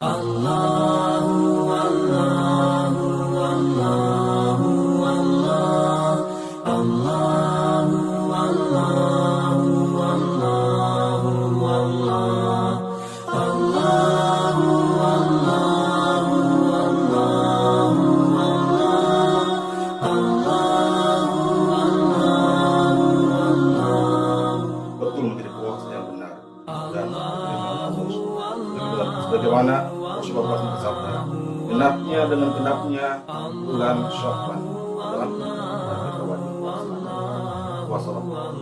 Allahu Allahu Allahu Allah Allahu Allahu Allahu Allah Allahu Allahu Allahu Allah betul menjadi puasa yang benar dan sebagaimana Rasulullah SAW bersabda, genapnya dengan genapnya bulan Sya'ban dalam kita wajib puasa Ramadan.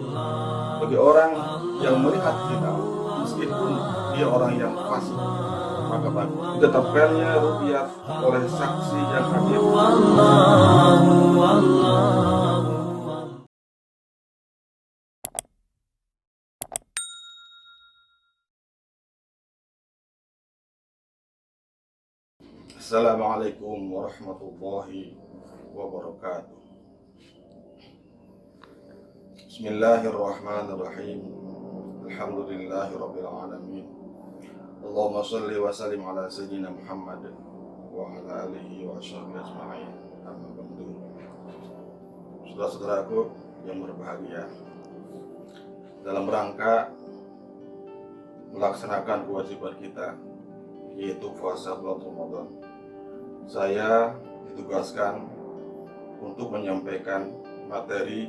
Bagi orang yang melihat hilal meskipun dia orang yang fasik, maka bagi ditetapkannya ru'yat oleh saksi yang adil. Assalamualaikum warahmatullahi wabarakatuh. Bismillahirrahmanirrahim. Alhamdulillahi rabbil alamin. Allahumma shalli wa sallim ala sayyidina Muhammad wa ala alihi wa sahbihi ajma'in. Amma ba'du. Saudara-saudaraku yang berbahagia, dalam rangka melaksanakan kewajiban kita, yaitu puasa bulan Ramadan, saya ditugaskan untuk menyampaikan materi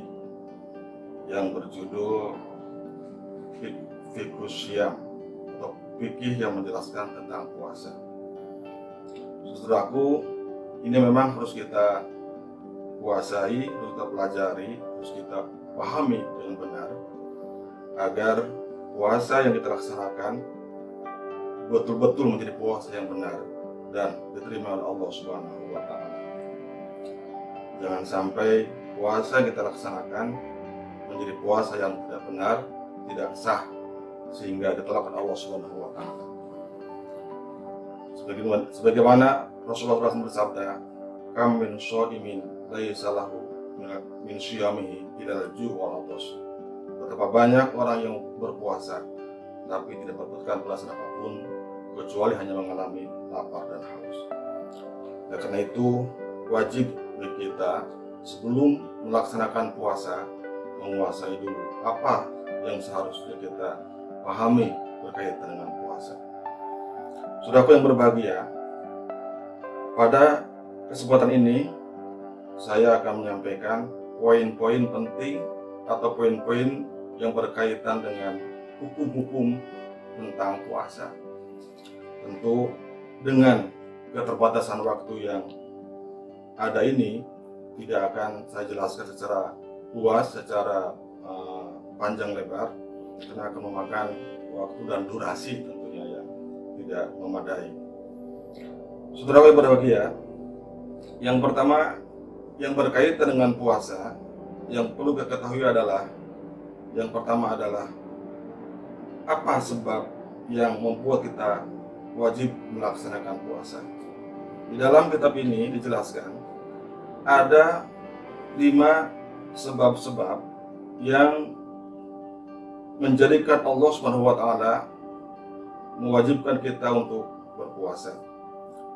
yang berjudul Fiqhus Syiyam atau fikih yang menjelaskan tentang puasa. Saudaraku, ini memang harus kita kuasai, harus kita pelajari, harus kita pahami dengan benar agar puasa yang kita laksanakan betul-betul menjadi puasa yang benar dan diterima oleh Allah Subhanahu wa Ta'ala. Jangan sampai puasa yang kita laksanakan menjadi puasa yang tidak benar, tidak sah, sehingga ditolak oleh Allah Subhanahu wa Ta'ala. Sebagaimana Rasulullah SAW bersabda, "Kam min shaimin laisa lahu min syiyamihi illa al-ju' wal 'atash." Betapa banyak orang yang berpuasa tapi tidak mendapatkan balasan apapun kecuali hanya mengalami lapar dan haus. Nah, karena itu wajib bagi kita sebelum melaksanakan puasa menguasai dulu apa yang seharusnya kita pahami berkaitan dengan puasa. Saudaraku yang berbahagia, pada kesempatan ini saya akan menyampaikan poin-poin penting atau poin-poin yang berkaitan dengan hukum-hukum tentang puasa. Tentu dengan keterbatasan waktu yang ada ini tidak akan saya jelaskan secara luas, secara panjang lebar, karena akan memakan waktu dan durasi tentunya yang tidak memadai. Saudara yang berbahagia, yang pertama yang berkaitan dengan puasa yang perlu kita ketahui adalah, yang pertama adalah apa sebab yang membuat kita wajib melaksanakan puasa. Di dalam kitab ini dijelaskan ada 5 sebab-sebab yang menjadikan Allah Subhanahu wa Ta'ala mewajibkan kita untuk berpuasa.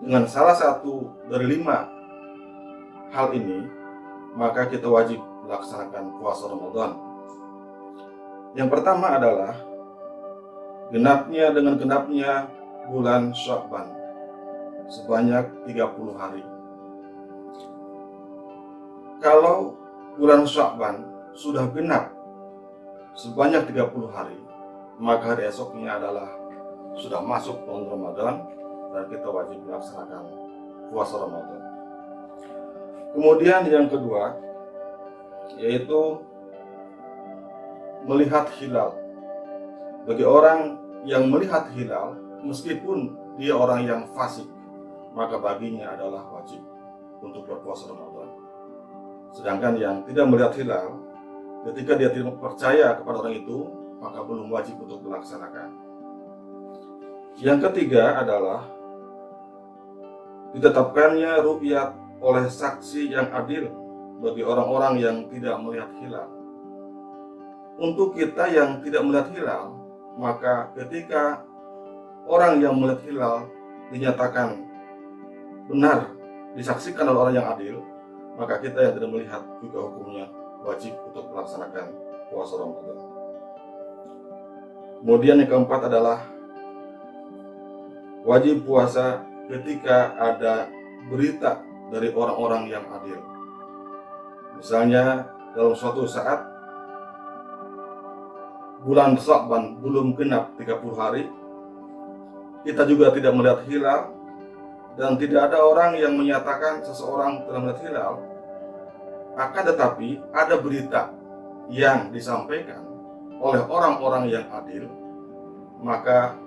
Dengan salah satu dari 5 hal ini, maka kita wajib melaksanakan puasa Ramadan. Yang pertama adalah genapnya dengan genapnya bulan Sya'ban sebanyak 30 hari. Kalau bulan Sya'ban sudah genap sebanyak 30 hari, maka hari esoknya adalah sudah masuk bulan Ramadan dan kita wajib melaksanakan puasa Ramadan. Kemudian yang kedua yaitu melihat hilal. Bagi orang yang melihat hilal meskipun dia orang yang fasik, maka baginya adalah wajib untuk berpuasa Ramadan. Sedangkan yang tidak melihat hilal, ketika dia tidak percaya kepada orang itu, maka belum wajib untuk melaksanakan. Yang ketiga adalah ditetapkannya ru'yat oleh saksi yang adil bagi orang-orang yang tidak melihat hilal. Untuk kita yang tidak melihat hilal, maka ketika orang yang melihat hilal dinyatakan benar, disaksikan oleh orang yang adil, maka kita yang tidak melihat juga hukumnya wajib untuk melaksanakan puasa Ramadan. Kemudian yang keempat adalah wajib puasa ketika ada berita dari orang-orang yang adil. Misalnya dalam suatu saat bulan Sya'ban belum genap 30 hari, kita juga tidak melihat hilal, dan tidak ada orang yang menyatakan seseorang telah melihat hilal. Akan tetapi ada berita yang disampaikan oleh orang-orang yang adil, maka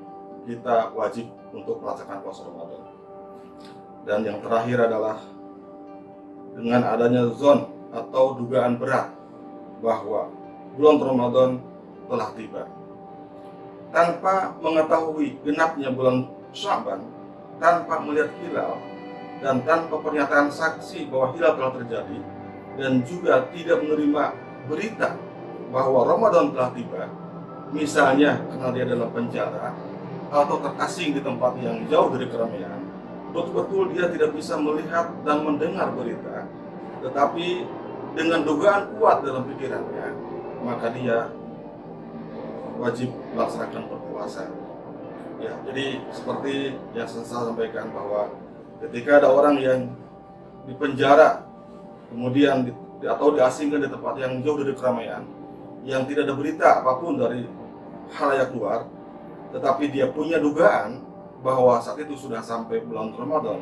kita wajib untuk melaksanakan puasa Ramadan. Dan yang terakhir adalah dengan adanya zon atau dugaan berat bahwa bulan Ramadan telah tiba. Tanpa mengetahui genapnya bulan Sya'ban, tanpa melihat hilal, dan tanpa pernyataan saksi bahwa hilal telah terjadi, dan juga tidak menerima berita bahwa Ramadan telah tiba, misalnya karena dia dalam penjara atau terasing di tempat yang jauh dari keramaian, betul-betul dia tidak bisa melihat dan mendengar berita, tetapi dengan dugaan kuat dalam pikirannya, maka dia wajib melaksanakan berpuasa. Ya, jadi seperti yang saya sampaikan bahwa ketika ada orang yang dipenjara, kemudian atau diasingkan di tempat yang jauh dari keramaian, yang tidak ada berita apapun dari khalayak luar, tetapi dia punya dugaan bahwa saat itu sudah sampai bulan Ramadan,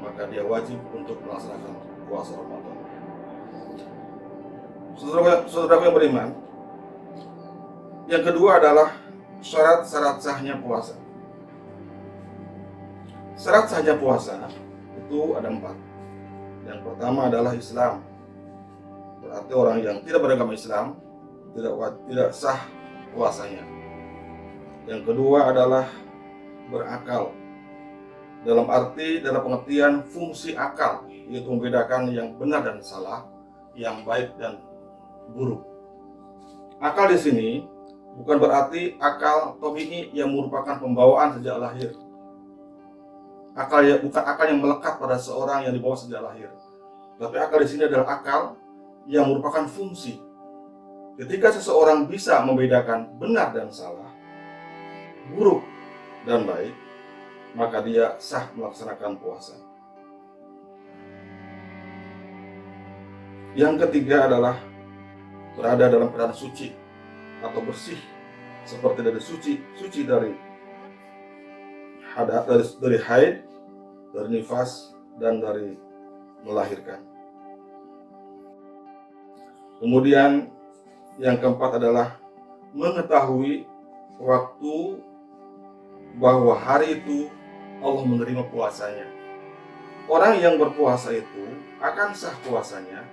maka dia wajib untuk melaksanakan puasa Ramadan. Saudara yang beriman, yang kedua adalah syarat-syarat sahnya puasa. Syarat sahnya puasa itu ada 4. Yang pertama adalah Islam. Berarti orang yang tidak beragama Islam tidak sah puasanya. Yang kedua adalah berakal. Dalam pengertian fungsi akal, yaitu membedakan yang benar dan salah, yang baik dan buruk. Akal di sini bukan berarti akal tabi'i yang merupakan pembawaan sejak lahir. Bukan akal yang melekat pada seorang yang dibawa sejak lahir. Tapi akal di sini adalah akal yang merupakan fungsi. Ketika seseorang bisa membedakan benar dan salah, buruk dan baik, maka dia sah melaksanakan puasa. Yang ketiga adalah berada dalam keadaan suci atau bersih, seperti dari suci dari haid, dari nifas, dan dari melahirkan. Kemudian yang keempat adalah mengetahui waktu bahwa hari itu Allah menerima puasanya. Orang yang berpuasa itu akan sah puasanya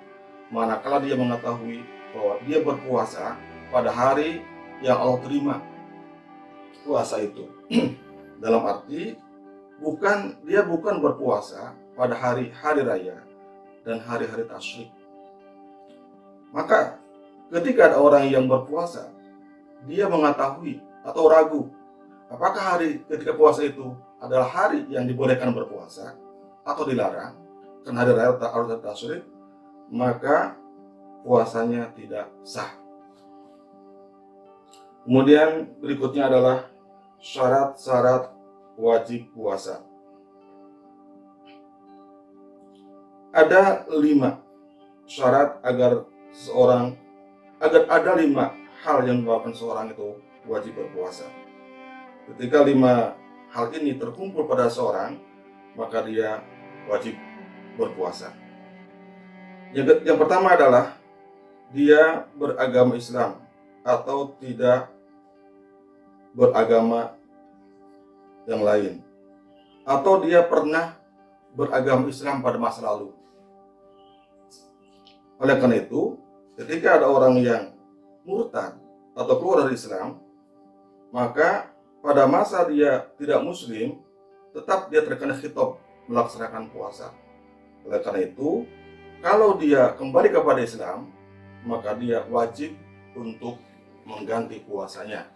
manakala dia mengetahui bahwa dia berpuasa pada hari yang Allah terima puasa itu. Dalam arti dia bukan berpuasa pada hari-hari raya dan hari-hari tasyrik. Maka ketika ada orang yang berpuasa, dia mengetahui atau ragu apakah hari ketika puasa itu adalah hari yang dibolehkan berpuasa atau dilarang karena hari raya atau tasyrik, maka puasanya tidak sah. Kemudian berikutnya adalah syarat-syarat wajib puasa. Ada 5 syarat agar ada 5 hal yang menyebabkan seorang itu wajib berpuasa. Ketika 5 hal ini terkumpul pada seorang, maka dia wajib berpuasa. Yang pertama adalah dia beragama Islam atau tidak beragama yang lain, atau dia pernah beragama Islam pada masa lalu. Oleh karena itu, ketika ada orang yang murtad atau keluar dari Islam, maka pada masa dia tidak muslim, tetap dia terkena khitab melaksanakan puasa. Oleh karena itu, kalau dia kembali kepada Islam, maka dia wajib untuk mengganti puasanya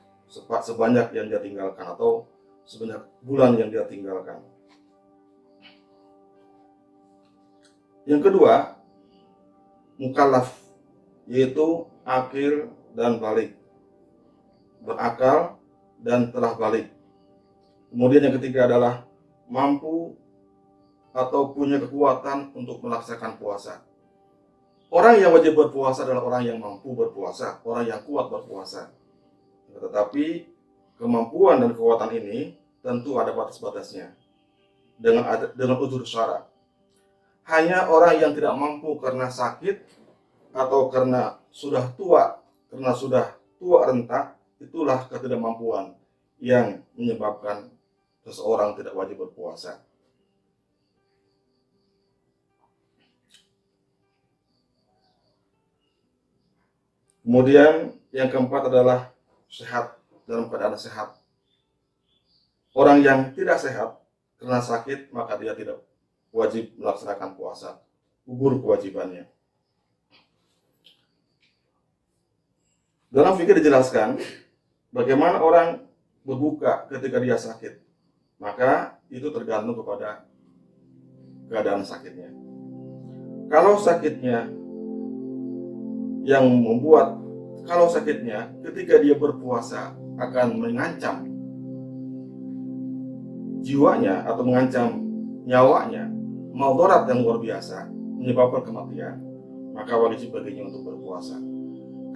sebanyak yang dia tinggalkan, atau sebanyak bulan yang dia tinggalkan. Yang kedua, mukallaf, yaitu akil dan balik, berakal dan telah balik. Kemudian yang ketiga adalah mampu atau punya kekuatan untuk melaksanakan puasa. Orang yang wajib berpuasa adalah orang yang mampu berpuasa, orang yang kuat berpuasa. Tetapi kemampuan dan kekuatan ini tentu ada batas-batasnya dengan uzur syara. Hanya orang yang tidak mampu karena sakit atau karena sudah tua renta, itulah ketidakmampuan yang menyebabkan seseorang tidak wajib berpuasa. Kemudian yang keempat adalah sehat, dalam keadaan sehat. Orang yang tidak sehat karena sakit, maka dia tidak wajib melaksanakan puasa, gugur kewajibannya. Dalam fikih dijelaskan bagaimana orang berbuka ketika dia sakit, maka itu tergantung kepada keadaan sakitnya. Kalau sakitnya ketika dia berpuasa akan mengancam jiwanya atau mengancam nyawanya, madarat yang luar biasa, menyebabkan kematian, maka wajib baginya untuk berpuasa.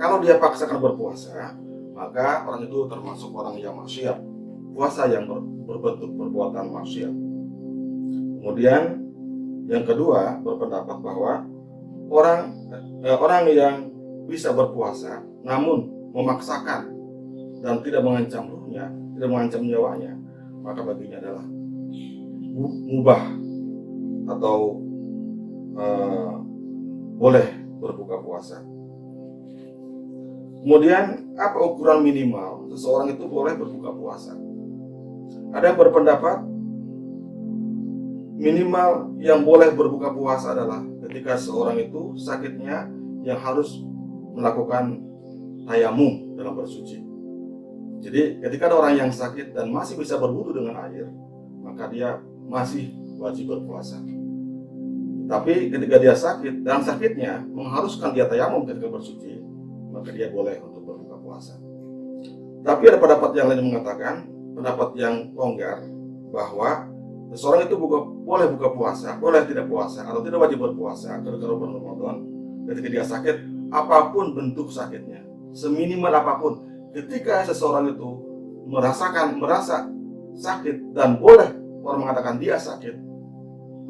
Kalau dia paksakan berpuasa, maka orang itu termasuk orang yang maksiat, puasa yang berbentuk perbuatan maksiat. Kemudian yang kedua berpendapat bahwa orang yang bisa berpuasa namun memaksakan dan tidak mengancam ruhnya, tidak mengancam nyawanya, maka baginya adalah mubah atau boleh berbuka puasa. Kemudian apa ukuran minimal seseorang itu boleh berbuka puasa? Ada yang berpendapat minimal yang boleh berbuka puasa adalah ketika seorang itu sakitnya yang harus melakukan tayamum dalam bersuci. Jadi ketika ada orang yang sakit dan masih bisa berwudu dengan air, maka dia masih wajib berpuasa. Tapi ketika dia sakit dan sakitnya mengharuskan dia tayamum ketika bersuci, maka dia boleh untuk berbuka puasa. Tapi ada pendapat yang lain mengatakan, pendapat yang longgar, bahwa seseorang itu boleh buka puasa, boleh tidak puasa, atau tidak wajib berpuasa ketika bulan Ramadan ketika dia sakit, apapun bentuk sakitnya, seminimal apapun. Ketika seseorang itu merasa sakit dan boleh orang mengatakan dia sakit,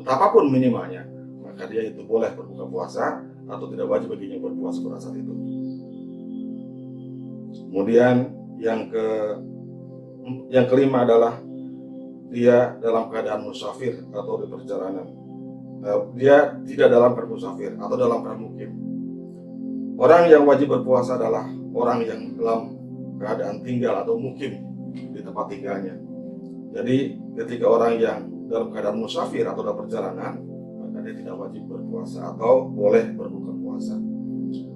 betapapun minimalnya, maka dia itu boleh berbuka puasa atau tidak wajib baginya berpuasa pada saat itu. Kemudian yang kelima adalah dia dalam keadaan musafir atau di perjalanan. Dia tidak dalam keadaan musafir atau dalam keadaan mukim. Orang yang wajib berpuasa adalah orang yang dalam keadaan tinggal atau mukim di tempat tinggalnya. Jadi ketika orang yang dalam keadaan musafir atau dalam perjalanan, maka dia tidak wajib berpuasa atau boleh berbuka puasa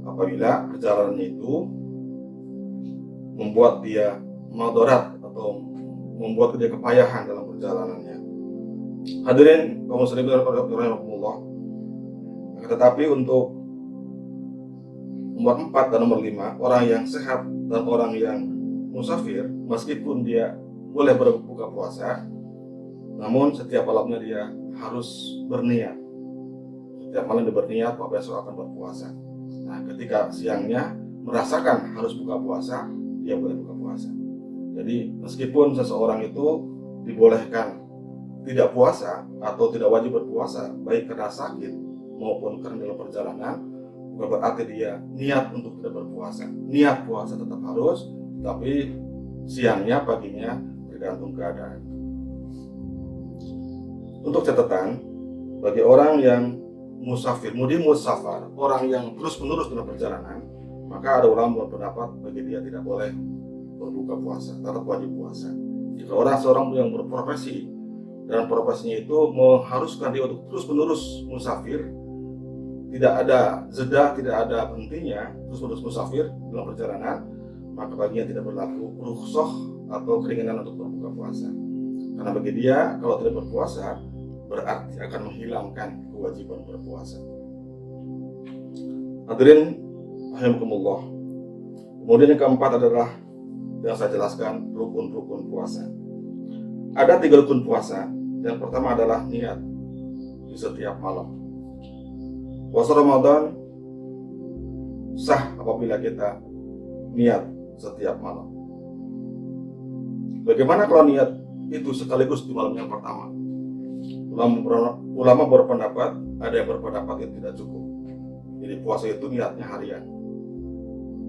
apabila perjalanannya itu membuat dia madarat atau membuat dia kepayahan dalam perjalanannya. Hadirin kaum muslimin rahimakumullah. Tetapi untuk nomor 4 dan nomor 5, orang yang sehat dan orang yang musafir, meskipun dia boleh berbuka puasa, namun setiap malamnya dia harus berniat. Setiap malam dia berniat bahwa besok akan berpuasa. Nah, ketika siangnya merasakan harus buka puasa, dia boleh buka puasa. Jadi meskipun seseorang itu dibolehkan tidak puasa atau tidak wajib berpuasa, baik karena sakit maupun karena dalam perjalanan, bukan berarti dia niat untuk tidak berpuasa. Niat puasa tetap harus, tapi siangnya, paginya tergantung keadaan. Untuk catatan, bagi orang yang musafir, mudim musafar, orang yang terus-menerus dalam perjalanan, maka ada ulama berpendapat bagi dia tidak boleh berbuka puasa, tetap wajib puasa. Jika seorang yang berprofesi dan profesinya itu mengharuskan dia untuk terus-menerus musafir, tidak ada jeda, tidak ada hentinya, terus-menerus musafir dalam perjalanan, maka baginya tidak berlaku rukhsah atau keringanan untuk berbuka puasa. Karena bagi dia kalau tidak berpuasa berarti akan menghilangkan kewajiban berpuasa. Hadirin rahimakumullah. Kemudian yang keempat adalah yang saya jelaskan rukun-rukun puasa. Ada 3 rukun puasa. Yang pertama adalah niat di setiap malam. Puasa Ramadan sah apabila kita niat setiap malam. Bagaimana kalau niat itu sekaligus di malam yang pertama? Ulama berpendapat, ada yang berpendapat itu tidak cukup. Jadi puasa itu niatnya harian.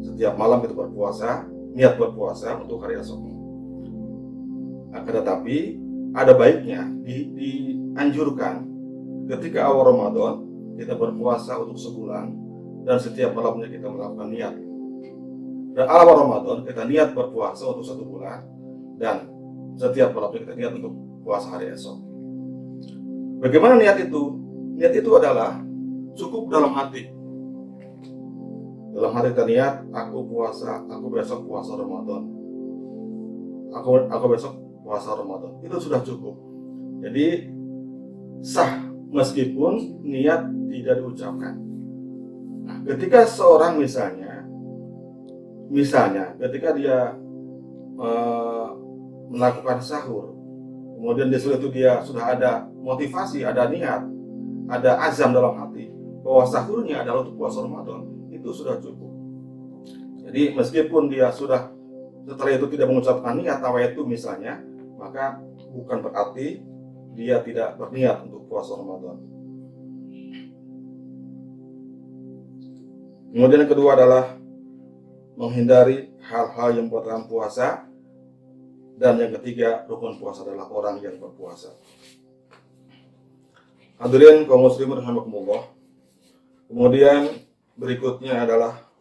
Setiap malam kita berpuasa, niat berpuasa untuk hari esok. Akan tetapi ada baiknya dianjurkan ketika awal Ramadan kita berpuasa untuk sebulan dan setiap malamnya kita melakukan niat. Dan awal Ramadan kita niat berpuasa untuk 1 bulan dan setiap malamnya kita niat untuk puasa hari esok. Bagaimana niat itu? Niat itu adalah cukup dalam hati. Dalam hati kita niat, aku besok puasa Ramadan. Aku besok puasa Ramadan. Itu sudah cukup. Jadi sah meskipun niat tidak diucapkan. Nah, ketika seorang misalnya ketika dia melakukan sahur, kemudian di situ dia sudah ada motivasi, ada niat, ada azam dalam hati bahwa sahurnya adalah untuk puasa Ramadan, itu sudah cukup. Jadi meskipun dia sudah setelah itu tidak mengucapkan niat nawaitu misalnya, maka bukan berarti dia tidak berniat untuk puasa Ramadan. Kemudian yang kedua adalah menghindari hal-hal yang membatalkan puasa. Dan yang ketiga, rukun puasa adalah orang yang berpuasa. Hadirin kaum muslimin rahimakumullah. Kemudian berikutnya adalah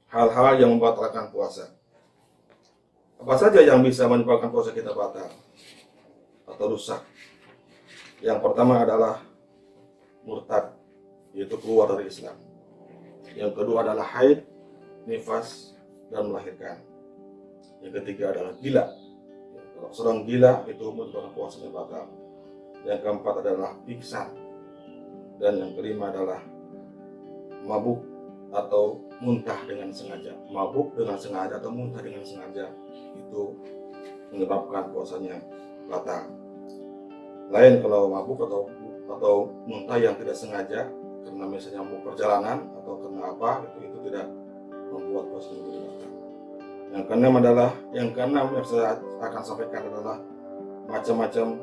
hal-hal yang membatalkan puasa. Apa saja yang bisa menyebabkan puasa kita batal atau rusak? Yang pertama adalah murtad, yaitu keluar dari Islam. Yang kedua adalah haid, nifas, dan melahirkan. Yang ketiga adalah gila. Kalau seorang gila itu menyebabkan puasanya batal. Yang keempat adalah pingsan. Dan yang kelima adalah mabuk atau muntah dengan sengaja. Mabuk dengan sengaja atau muntah dengan sengaja itu menyebabkan puasanya batal. Lain kalau mabuk atau muntah yang tidak sengaja karena misalnya mau perjalanan atau karena apa itu tidak membuat puasanya menjadi batal. Yang keenam yang saya akan sampaikan adalah macam-macam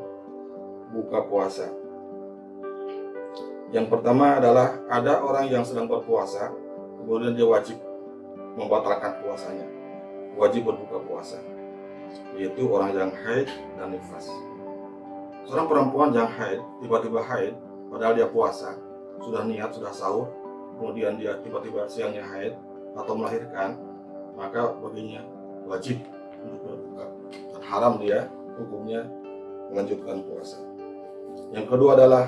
buka puasa. Yang pertama adalah ada orang yang sedang berpuasa, kemudian dia wajib membatalkan puasanya, wajib berbuka puasa, yaitu orang yang haid dan nifas. Seorang perempuan yang haid, tiba-tiba haid, padahal dia puasa, sudah niat, sudah sahur, kemudian dia tiba-tiba siangnya haid atau melahirkan, maka baginya wajib untuk berbuka dan haram dia hukumnya melanjutkan puasa. Yang kedua adalah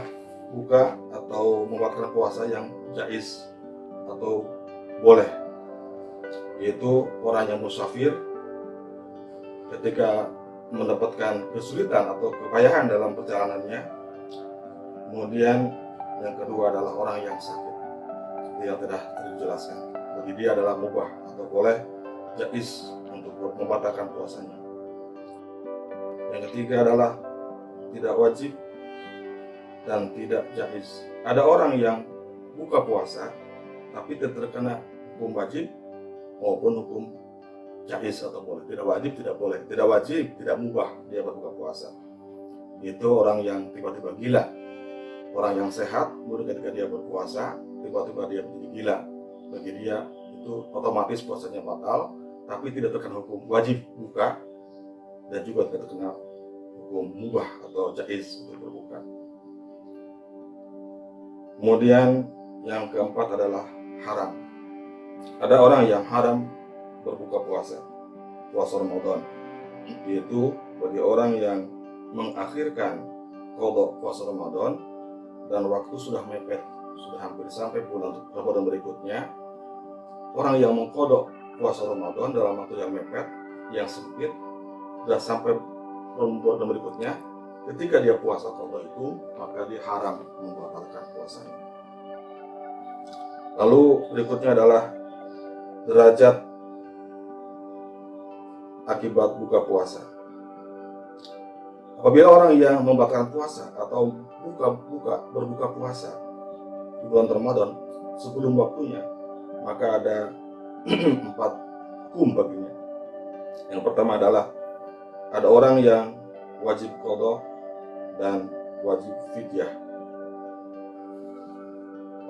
buka atau membatalkan puasa yang jaiz atau boleh, yaitu orang yang musafir ketika mendapatkan kesulitan atau kepayahan dalam perjalanannya. Kemudian yang kedua adalah orang yang sakit, yang tidak dijelaskan, bagi dia adalah mubah atau boleh, jaiz untuk membatalkan puasanya. Yang ketiga adalah tidak wajib dan tidak jaiz. Ada orang yang buka puasa tapi tidak terkena hukum wajib maupun hukum jaiz atau boleh. Tidak wajib, tidak boleh. Tidak wajib, tidak mubah dia berbuka puasa. Itu orang yang tiba-tiba gila. Orang yang sehat, kemudian ketika dia berpuasa tiba-tiba dia menjadi gila. Bagi dia itu otomatis puasanya batal, tapi tidak terkena hukum wajib buka dan juga tidak terkena hukum mubah atau jaiz untuk berbuka. Kemudian yang keempat adalah haram. Ada orang yang haram berbuka puasa Ramadan, yaitu bagi orang yang mengakhirkan qada puasa Ramadan dan waktu sudah mepet, sudah hampir sampai bulan Ramadan berikutnya. Orang yang mengqada puasa Ramadan dalam waktu yang mepet, yang sempit, sudah sampai dan berikutnya, ketika dia puasa qada itu, maka dia haram membatalkan puasanya. Lalu berikutnya adalah derajat akibat buka puasa. Apabila orang yang membatalkan puasa atau berbuka puasa di bulan Ramadan sebelum waktunya, maka ada 4 hukum baginya. Yang pertama adalah ada orang yang wajib qada dan wajib fidyah.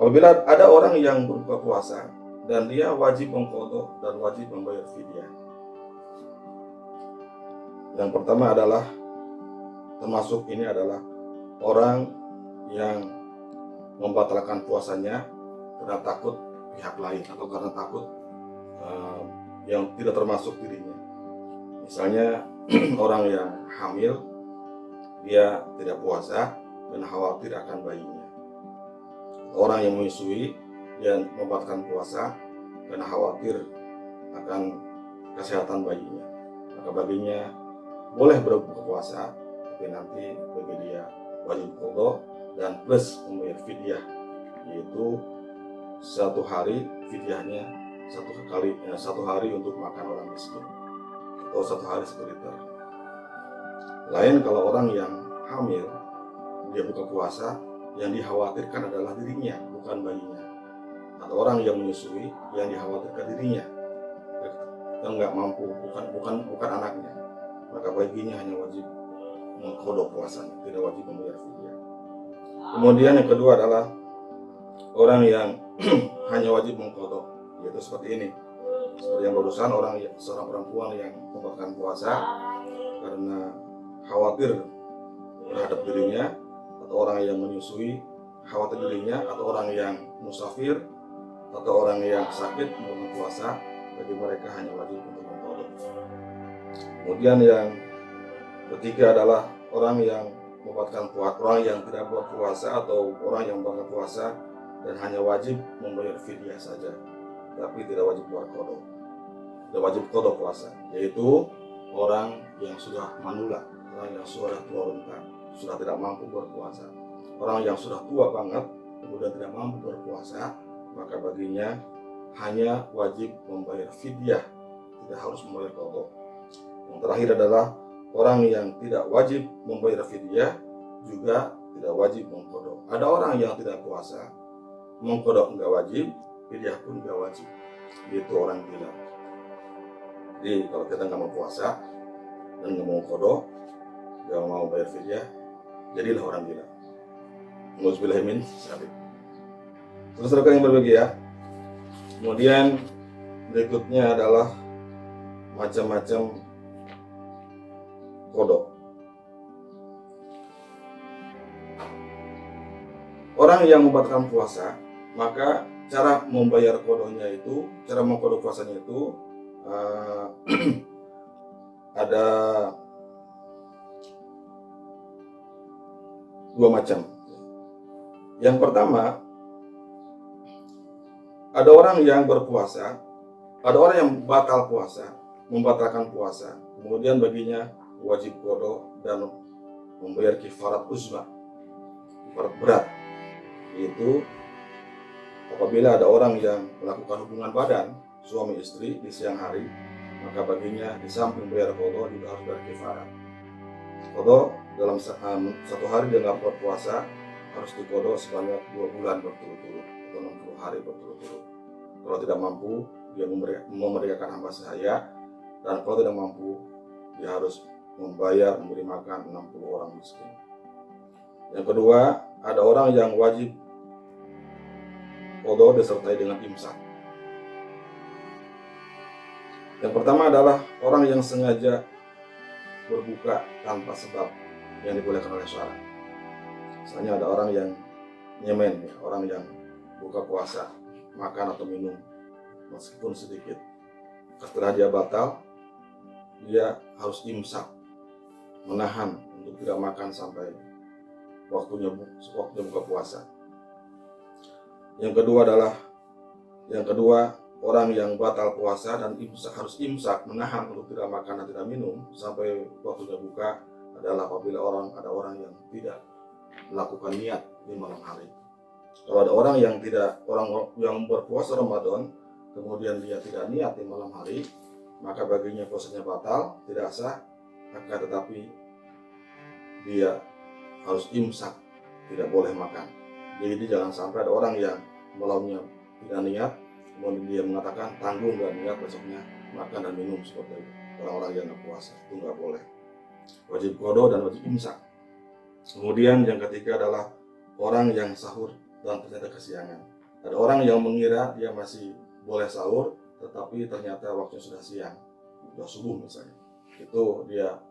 Apabila ada orang yang berbuka puasa dan dia wajib mengqada dan wajib membayar fidyah. Yang pertama adalah termasuk ini adalah orang yang membatalkan puasanya karena takut pihak lain atau karena takut yang tidak termasuk dirinya. Misalnya orang yang hamil, dia tidak puasa dan khawatir akan bayinya. Orang yang menyusui dan membatalkan puasa karena khawatir akan kesehatan bayinya, maka baginya boleh berbuka puasa, tapi nanti bagi dia wajib qada dan plus membayar fidyah, yaitu 1 hari fidyahnya 1 hari untuk makan orang miskin atau 1 hari sekeliter. Lain kalau orang yang hamil, dia buka puasa, yang dikhawatirkan adalah dirinya, bukan bayinya. Atau orang yang menyusui, yang dikhawatirkan dirinya, yang nggak mampu, bukan anaknya, maka baginya hanya wajib mengqada puasanya, tidak wajib membayar fidyah. Kemudian yang kedua adalah orang yang hanya wajib mengqada, yaitu seperti ini. Seperti yang barusan, seorang perempuan yang membatalkan puasa karena khawatir terhadap dirinya, atau orang yang menyusui khawatir dirinya, atau orang yang musafir, atau orang yang sakit membatalkan puasa, bagi mereka hanya wajib untuk mengqada. Kemudian yang ketiga adalah orang yang membatalkan puasa, orang yang tidak berpuasa atau orang yang membatalkan puasa dan hanya wajib membayar fidyah saja, tapi tidak wajib qada. Tidak wajib qada puasa, yaitu orang yang sudah manula, orang yang sudah tua renta, sudah tidak mampu berpuasa. Orang yang sudah tua banget kemudian tidak mampu berpuasa, maka baginya hanya wajib membayar fidyah, tidak harus membayar qada. Yang terakhir adalah orang yang tidak wajib membayar fidyah juga tidak wajib mengqada. Ada orang yang tidak puasa, mengqada enggak wajib, fidyah pun enggak wajib. Itu orang gila. Jadi kalau kita nggak mau puasa dan nggak mau qada, nggak mau bayar fidyah, jadilah orang gila. Nauzubillahimin dzalik. Terus rekan yang berbahagia, kemudian berikutnya adalah macam-macam qada. Orang yang membatalkan puasa, maka cara membayar qadanya itu, cara mengqada puasanya itu ada 2 macam. Yang pertama, ada orang yang berpuasa, ada orang yang batal puasa, membatalkan puasa, kemudian baginya wajib qada dan membayar kifarat uzma, kifarat berat, yaitu apabila ada orang yang melakukan hubungan badan suami istri di siang hari, maka baginya di samping bayar qada juga harus bayar kifarat. Qada dalam 1 hari dia nggak berpuasa harus diqada sebanyak 2 bulan berturut-turut atau 60 hari berturut-turut. Kalau tidak mampu, dia memerdekakan hamba sahaya, dan kalau tidak mampu, dia harus memberi makan 60 orang miskin. Yang kedua, ada orang yang wajib qada disertai dengan imsak. Yang pertama adalah orang yang sengaja berbuka tanpa sebab yang dibolehkan oleh syara. Misalnya ada orang yang nyemen, orang yang buka puasa, makan atau minum meskipun sedikit. Setelah dia batal, dia harus imsak, menahan untuk tidak makan sampai waktunya buka puasa. Yang kedua orang yang batal puasa dan harus imsak, menahan untuk tidak makan dan tidak minum sampai waktunya buka, adalah apabila ada orang yang tidak melakukan niat di malam hari. Kalau ada orang yang berpuasa Ramadan, kemudian dia tidak niat di malam hari, maka baginya puasanya batal, tidak sah, akan tetapi dia harus imsak, tidak boleh makan. Jadi jangan sampai ada orang yang malamnya tidak niat, kemudian dia mengatakan tanggung dan niat besoknya makan dan minum seperti itu. Orang-orang yang nggak puasa itu nggak boleh. Wajib qada dan wajib imsak. Kemudian yang ketiga adalah orang yang sahur dan ternyata kesiangan. Ada orang yang mengira dia masih boleh sahur, tetapi ternyata waktunya sudah siang, sudah subuh misalnya. Itu dia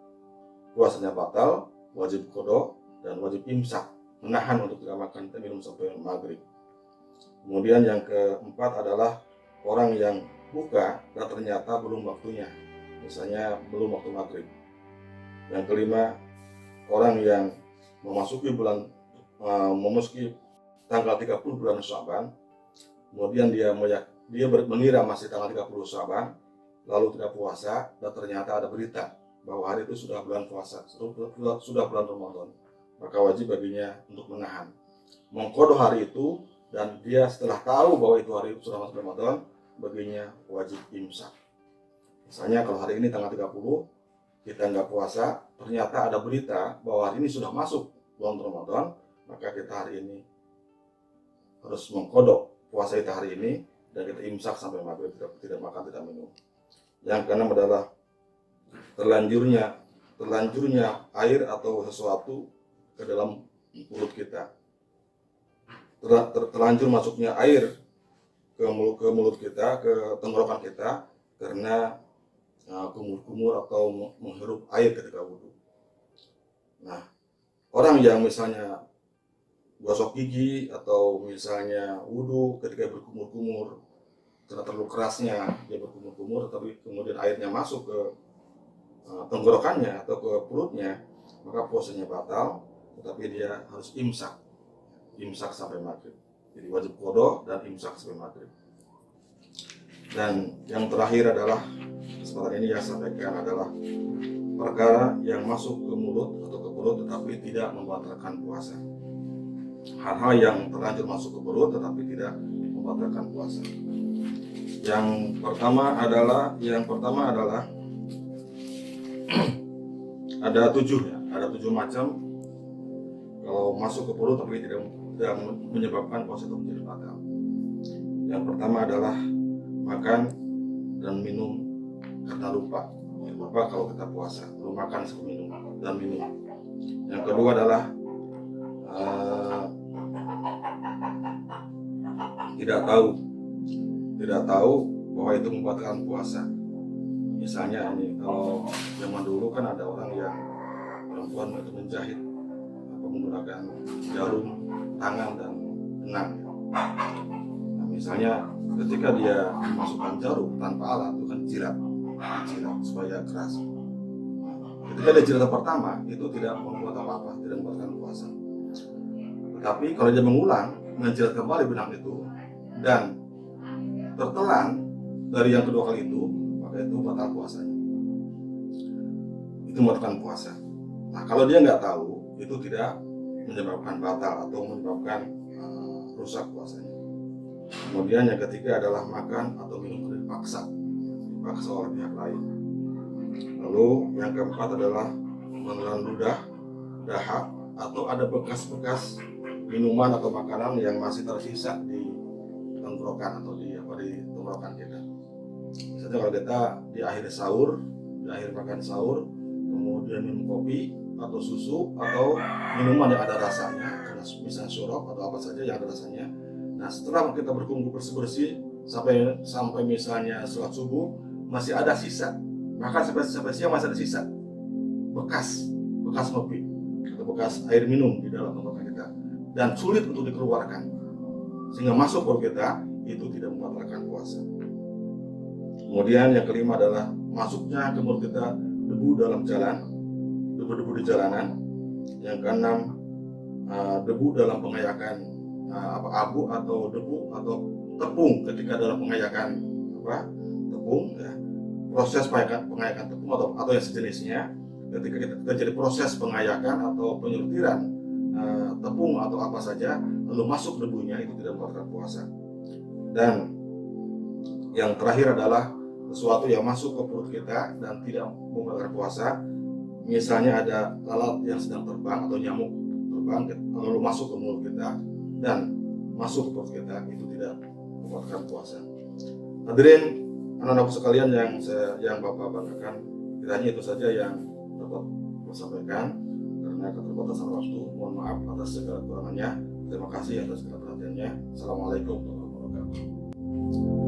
puasanya batal, wajib qada dan wajib imsak, menahan untuk tidak makan dan minum sampai maghrib. Kemudian yang keempat adalah orang yang buka dan ternyata belum waktunya, misalnya belum waktu maghrib. Yang kelima, orang yang memasuki tanggal 30 bulan Sya'ban, kemudian dia mengira masih tanggal 30 Sya'ban, lalu tidak puasa, dan ternyata ada berita bahwa hari itu sudah bulan puasa, sudah bulan Ramadan. Maka wajib baginya untuk menahan, mengqada hari itu, dan dia setelah tahu bahwa itu hari sudah masuk Ramadan, baginya wajib imsak. Misalnya kalau hari ini tanggal 30, kita nggak puasa, ternyata ada berita bahwa hari ini sudah masuk bulan Ramadan, maka kita hari ini harus mengqada puasa kita hari ini, dan kita imsak sampai maghrib, tidak makan, tidak minum. Yang keenam adalah terlanjurnya air atau sesuatu ke dalam mulut kita. Terlanjur masuknya air ke mulut kita, ke tenggorokan kita, karena kumur-kumur atau menghirup air ketika wudhu. Nah, orang yang misalnya gosok gigi atau misalnya wudhu ketika berkumur-kumur, karena terlalu kerasnya dia berkumur-kumur, tapi kemudian airnya masuk ke tenggorokannya atau ke perutnya, maka puasanya batal, tetapi dia harus imsak sampai maghrib. Jadi wajib qada dan imsak sampai maghrib. Dan yang terakhir adalah, kesempatan ini yang saya sampaikan adalah perkara yang masuk ke mulut atau ke perut tetapi tidak membatalkan puasa. Hal-hal yang terlanjur masuk ke perut tetapi tidak membatalkan puasa. Yang pertama adalah ada 7 macam kalau masuk ke perut tapi tidak menyebabkan puasa itu menjadi batal. Yang pertama adalah makan dan minum karena lupa. Kalau kita puasa, lalu makan sebelum minum dan minum. Yang kedua adalah tidak tahu bahwa itu membatalkan puasa. Misalnya ini, kalau zaman dulu kan ada orang yang perempuan itu menjahit menggunakan jarum tangan dan benang. Nah, misalnya ketika dia memasukkan jarum tanpa alat, itu kan jirat supaya keras. Ketika dia jirat pertama, itu tidak membuat apa-apa, tidak membatalkan puasa. Tetapi kalau dia mengulang menjirat kembali benang itu dan tertelan dari yang kedua kali itu, maka itu batal puasanya. Itu membatalkan puasa. Nah, kalau dia nggak tahu, itu tidak menyebabkan batal atau menyebabkan rusak puasanya. Kemudian yang ketiga adalah makan atau minum dipaksa oleh pihak lain. Lalu yang keempat adalah menelan ludah, dahak, atau ada bekas-bekas minuman atau makanan yang masih tersisa di tenggorokan atau di tenggorokan kita. Misalnya kalau kita di akhir makan sahur, kemudian minum kopi atau susu atau minuman yang ada rasanya, misalnya sirup atau apa saja yang ada rasanya. Nah, setelah kita berkumpul bersih sampai misalnya sholat subuh masih ada sisa, maka sampai siang masih ada sisa bekas kopi atau bekas air minum di dalam tenggorokan kita dan sulit untuk dikeluarkan sehingga masuk perut kita, itu tidak membatalkan puasa. Kemudian yang kelima adalah masuknya ke mulut kita debu di jalanan. Yang keenam, debu dalam pengayakan abu atau debu atau tepung ketika dalam pengayakan tepung, ya. Proses pengayakan tepung atau yang sejenisnya, ketika kita terjadi proses pengayakan atau penyutiran tepung atau apa saja, lalu masuk debunya, itu tidak membatalkan puasa. Dan yang terakhir adalah sesuatu yang masuk ke perut kita dan tidak membatalkan puasa. Misalnya ada lalat yang sedang terbang atau nyamuk terbang lalu masuk ke mulut kita dan masuk ke perut kita, itu tidak membatalkan puasa. Hadirin anak-anakku sekalian yang Bapak banggakan, kiranya itu saja yang dapat saya sampaikan. Karena keterbatasan waktu, mohon maaf atas segala kekurangannya. Terima kasih atas segala perhatiannya. Assalamualaikum warahmatullahi wabarakatuh.